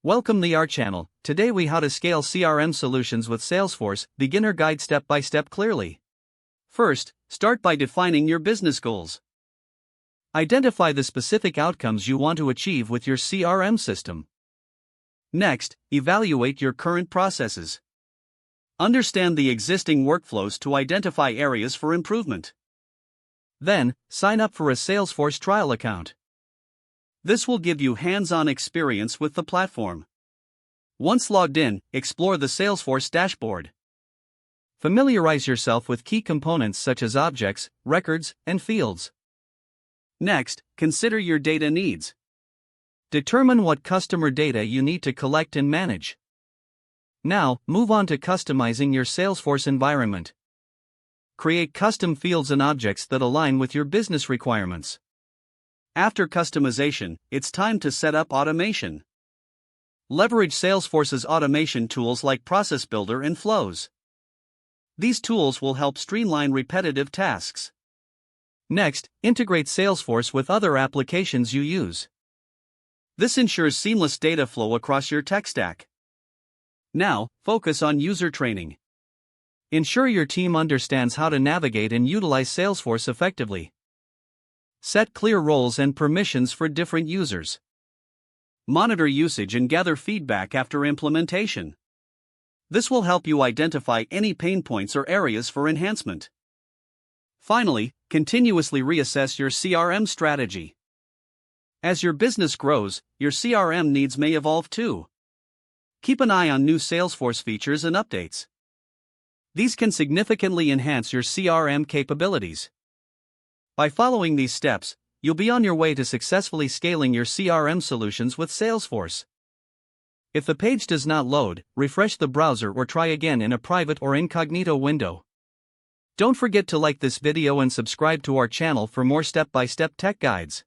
Welcome to our channel. Today we how to scale CRM solutions with Salesforce, beginner guide step by step clearly. First, start by defining your business goals. Identify the specific outcomes you want to achieve with your CRM system. Next, evaluate your current processes. Understand the existing workflows to identify areas for improvement. Then, sign up for a Salesforce trial account. This will give you hands-on experience with the platform. Once logged in, explore the Salesforce dashboard. Familiarize yourself with key components such as objects, records, and fields. Next, consider your data needs. Determine what customer data you need to collect and manage. Now, move on to customizing your Salesforce environment. Create custom fields and objects that align with your business requirements. After customization, it's time to set up automation. Leverage Salesforce's automation tools like Process Builder and Flows. These tools will help streamline repetitive tasks. Next, integrate Salesforce with other applications you use. This ensures seamless data flow across your tech stack. Now, focus on user training. Ensure your team understands how to navigate and utilize Salesforce effectively. Set clear roles and permissions for different users. Monitor usage and gather feedback after implementation. This will help you identify any pain points or areas for enhancement. Finally, continuously reassess your CRM strategy. As your business grows, your CRM needs may evolve too. Keep an eye on new Salesforce features and updates. These can significantly enhance your CRM capabilities. By following these steps, you'll be on your way to successfully scaling your CRM solutions with Salesforce. If the page does not load, refresh the browser or try again in a private or incognito window. Don't forget to like this video and subscribe to our channel for more step-by-step tech guides.